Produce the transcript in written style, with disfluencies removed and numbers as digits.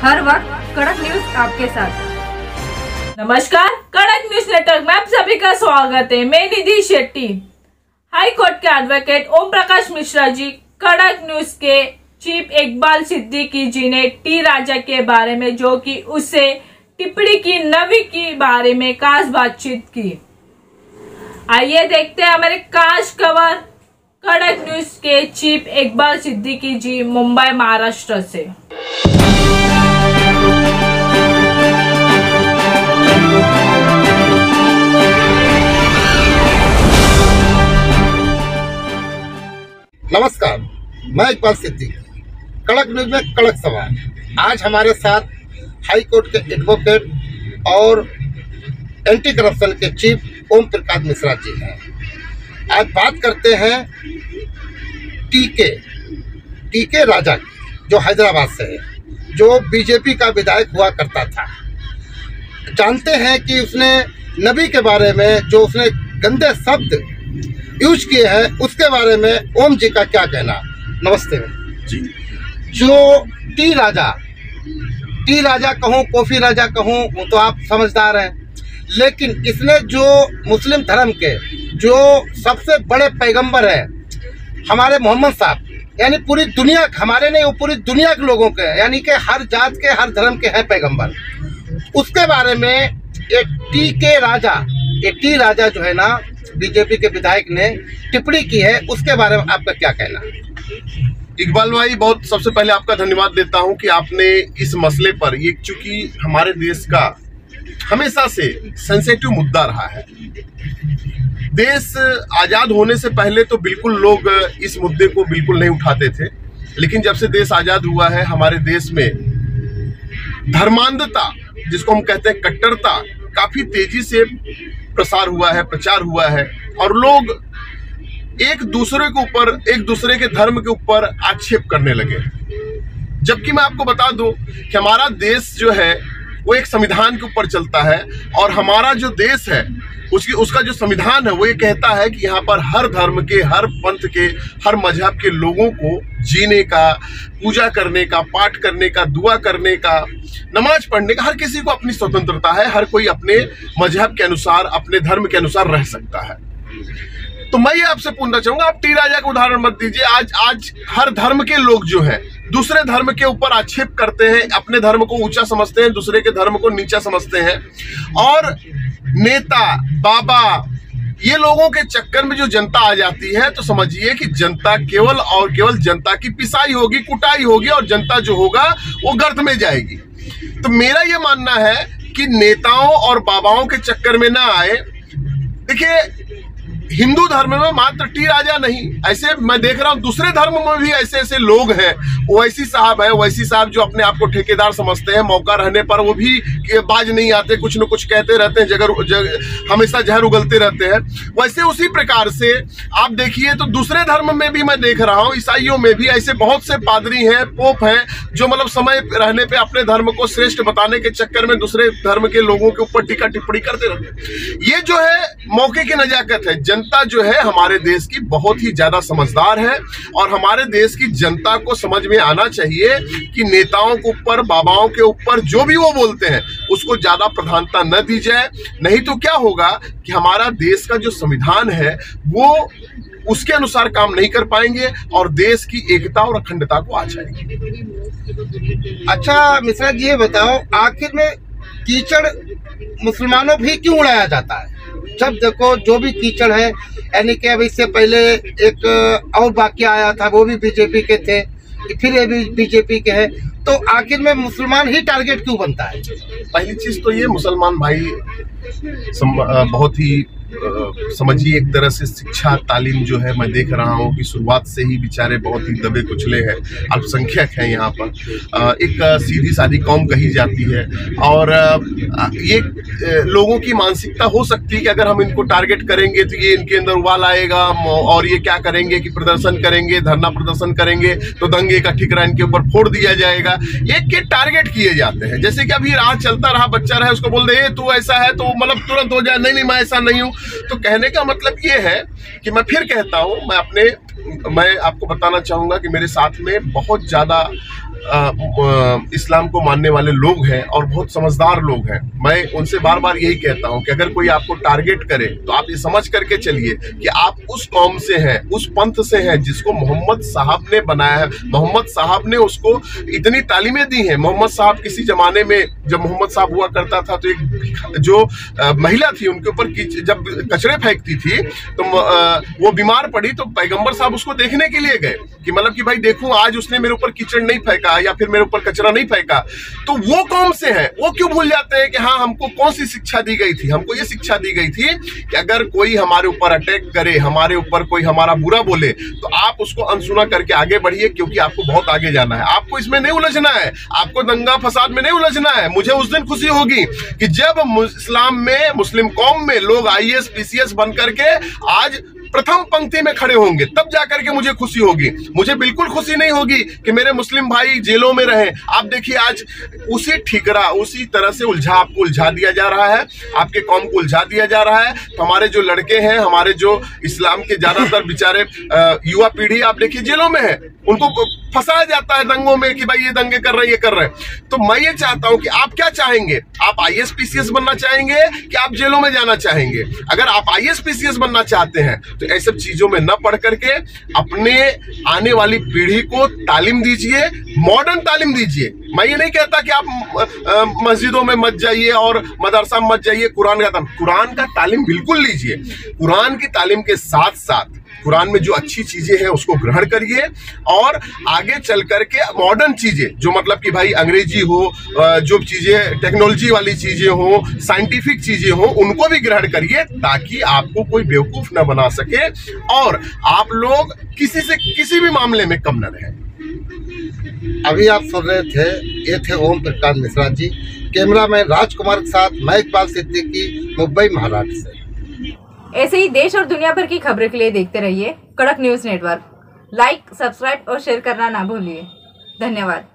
हर वक्त कड़क न्यूज आपके साथ। नमस्कार, कड़क न्यूज नेटवर्क में आप सभी का स्वागत है। मैं निधि शेट्टी। हाई कोर्ट के एडवोकेट ओम प्रकाश मिश्रा जी कड़क न्यूज के चीफ इकबाल सिद्दीकी जी ने टी राजा के बारे में जो कि उससे टिप्पणी की नवी के बारे में खास बातचीत की। आइए देखते हैं हमारे खास कवर कड़क न्यूज के चीफ इकबाल सिद्दीकी जी मुंबई महाराष्ट्र से। नमस्कार, मैं इकबाल सिद्दीकी, कड़क न्यूज में कड़क सवाल। आज हमारे साथ हाई कोर्ट के एडवोकेट और एंटी करप्शन के चीफ ओम प्रकाश मिश्रा जी हैं। आज बात करते हैं टीके राजा की, जो हैदराबाद से है, जो बीजेपी का विधायक हुआ करता था। जानते हैं कि उसने नबी के बारे में जो उसने गंदे शब्द यूज किए हैं उसके बारे में ओम जी का क्या कहना। नमस्ते जी। जो टी राजा कहूँ, कॉफी राजा कहूँ, वो तो आप समझदार हैं, लेकिन इसने जो मुस्लिम धर्म के जो सबसे बड़े पैगंबर हैं हमारे मोहम्मद साहब, यानी पूरी दुनिया, हमारे नहीं वो पूरी दुनिया के लोगों के, यानी कि हर जात के हर धर्म के हैं पैगंबर, उसके बारे में ये टी राजा जो है ना बीजेपी के विधायक ने टिप्पणी की है, उसके बारे में आपका क्या कहना? इकबाल भाई, बहुत सबसे पहले आपका धन्यवाद देता हूं कि आपने इस मसले पर, ये चूंकि हमारे देश का हमेशा से सेंसिटिव मुद्दा रहा है। देश आजाद होने से पहले तो बिल्कुल लोग इस मुद्दे को बिल्कुल नहीं उठाते थे, लेकिन जब से देश आजाद हुआ है हमारे देश में धर्मांधता, जिसको हम कहते हैं कट्टरता, काफी तेजी से प्रसार हुआ है, प्रचार हुआ है, और लोग एक दूसरे के धर्म के ऊपर आक्षेप करने लगे। जबकि मैं आपको बता दूं कि हमारा देश जो है वो एक संविधान के ऊपर चलता है, और हमारा जो देश है उसका जो संविधान है वो ये कहता है कि यहाँ पर हर धर्म के, हर पंथ के, हर मजहब के लोगों को जीने का, पूजा करने का, पाठ करने का, दुआ करने का, नमाज पढ़ने का, हर किसी को अपनी स्वतंत्रता है। हर कोई अपने मजहब के अनुसार, अपने धर्म के अनुसार रह सकता है। तो मैं ये आपसे पूछना चाहूंगा, आप टी राजा का उदाहरण मत दीजिए। आज हर धर्म के लोग जो है दूसरे धर्म के ऊपर आक्षेप करते हैं, अपने धर्म को ऊंचा समझते हैं, दूसरे के धर्म को नीचा समझते हैं, और नेता, बाबा, ये लोगों के चक्कर में जो जनता आ जाती है, तो समझिए कि जनता केवल और केवल जनता की पिसाई होगी, कुटाई होगी, और जनता जो होगा वो गर्त में जाएगी। तो मेरा ये मानना है कि नेताओं और बाबाओं के चक्कर में ना आए। देखिए, हिंदू धर्म में मात्र टी राजा नहीं, ऐसे मैं देख रहा हूं दूसरे धर्म में भी ऐसे लोग हैं। ओवैसी साहब जो अपने आप को ठेकेदार समझते हैं, मौका रहने पर वो भी बाज नहीं आते, कुछ न कुछ कहते रहते हैं, हमेशा जहर उगलते रहते हैं। वैसे उसी प्रकार से आप देखिए तो दूसरे धर्म में भी मैं देख रहा हूँ, ईसाइयों में भी ऐसे बहुत से पादरी हैं, पोप हैं, जो मतलब समय रहने पे अपने धर्म को श्रेष्ठ बताने के चक्कर में दूसरे धर्म के लोगों के ऊपर टीका टिप्पणी करते रहते हैं। ये जो है मौके की नजाकत है। जनता जो है हमारे देश की बहुत ही ज्यादा समझदार है, और हमारे देश की जनता को समझ में आना चाहिए कि नेताओं के ऊपर, बाबाओं के ऊपर जो भी वो बोलते हैं उसको ज्यादा प्रधानता न दी जाए। नहीं तो क्या होगा कि हमारा देश का जो संविधान है वो उसके अनुसार काम नहीं कर पाएंगे, और देश की एकता और अखंडता को आ जाएगी। अच्छा मिश्रा जी, ये बताओ, आखिर में कीचड़ मुसलमानों भी क्यों उड़ाया जाता है? जब देखो जो भी कीचड़ है, यानी कि अब इससे पहले एक और वाकया आया था, वो भी बीजेपी के थे, फिर ये भी बीजेपी के हैं, तो आखिर में मुसलमान ही टारगेट क्यों बनता है? पहली चीज तो ये, मुसलमान भाई बहुत ही समझिए एक तरह से शिक्षा तालीम जो है, मैं देख रहा हूँ कि शुरुआत से ही बेचारे बहुत ही दबे कुचले हैं, अल्पसंख्यक हैं। यहाँ पर एक सीधी सादी कौम कही जाती है, और ये लोगों की मानसिकता हो सकती है कि अगर हम इनको टारगेट करेंगे तो ये इनके अंदर उबाल आएगा, और ये क्या करेंगे कि प्रदर्शन करेंगे, धरना प्रदर्शन करेंगे तो दंगे का ठिकाना इनके ऊपर फोड़ दिया जाएगा। एक के टारगेट किए जाते हैं। जैसे कि अभी राह चलता रहा, बच्चा रहा, उसको बोल दे तू ऐसा है, तो मतलब तुरंत हो जाए नहीं मैं ऐसा नहीं हूँ। तो कहने का मतलब ये है कि मैं फिर कहता हूँ, मैं अपने मैं आपको बताना चाहूँगा कि मेरे साथ में बहुत ज़्यादा इस्लाम को मानने वाले लोग हैं और बहुत समझदार लोग हैं। मैं उनसे बार बार यही कहता हूं कि अगर कोई आपको टारगेट करे तो आप ये समझ करके चलिए कि आप उस कौम से हैं, उस पंथ से हैं जिसको मोहम्मद साहब ने बनाया है। मोहम्मद साहब ने उसको इतनी तालीमें दी हैं। मोहम्मद साहब किसी जमाने में, जब मोहम्मद साहब हुआ करता था, तो एक जो महिला थी उनके ऊपर जब कचरे फेंकती थी तो वो बीमार पड़ी, तो पैगंबर साहब उसको देखने के लिए गए कि मतलब कि भाई देखूं आज उसने मेरे ऊपर कीचड़ नहीं फेंका या फिर मेरे ऊपर कचरा नहीं फेंका। तो वो कौम से हैं, वो क्यों भूल जाते हैं कि हाँ हमको कौन सी शिक्षा दी गई थी? हमको ये शिक्षा दी गई थी कि अगर कोई हमारे ऊपर अटैक करे, हमारे ऊपर कोई हमारा बुरा बोले, तो आप उसको अनसुना करके आगे बढ़िए, क्योंकि आपको बहुत आगे जाना है। आपको इसमें नहीं उलझना है, आपको दंगा फसाद में नहीं उलझना है। मुझे उस दिन खुशी होगी कि जब इस्लाम में, मुस्लिम कौम में लोग IAS PCS बन करके आज प्रथम पंक्ति में खड़े होंगे, तब जाकर के मुझे खुशी होगी। मुझे बिल्कुल खुशी नहीं होगी कि मेरे मुस्लिम भाई जेलों में रहें। आप देखिए आज उसी ठिकरा, उसी तरह से आपको उलझा दिया जा रहा है, आपके कौम को उलझा दिया जा रहा है। तो हमारे जो लड़के हैं, हमारे जो इस्लाम के ज्यादातर बेचारे युवा पीढ़ी आप देखिए जेलों में है, उनको फंसाया जाता है दंगों में कि भाई ये दंगे कर रहे हैं, ये कर रहे हैं। तो मैं ये चाहता हूं कि आप क्या चाहेंगे? आप IAS PCS बनना चाहेंगे कि आप जेलों में जाना चाहेंगे? अगर आप IAS PCS बनना चाहते हैं तो ऐसे चीजों में न पढ़ करके अपने आने वाली पीढ़ी को तालीम दीजिए, मॉडर्न तालीम दीजिए। मैं ये नहीं कहता कि आप मस्जिदों में मत जाइए और मदरसा में मत जाइए, कुरान का तालीम बिल्कुल लीजिए। कुरान की तालीम के साथ साथ कुरान में जो अच्छी चीजें हैं उसको ग्रहण करिए और आगे चल करके मॉडर्न चीजें, जो मतलब कि भाई अंग्रेजी हो, जो चीजें टेक्नोलॉजी वाली चीजें हो, साइंटिफिक चीजें हो, उनको भी ग्रहण करिए, ताकि आपको कोई बेवकूफ न बना सके और आप लोग किसी से किसी भी मामले में कम न रहें। अभी आप सुन रहे थे, ये थे ओम प्रकाश मिश्रा जी। कैमरामैन राजकुमार के साथ मैं इकबाल सिद्दीकी, मुंबई महाराष्ट्र से। ऐसे ही देश और दुनिया भर की खबरों के लिए देखते रहिए कड़क न्यूज नेटवर्क। लाइक, सब्सक्राइब और शेयर करना ना भूलिए। धन्यवाद।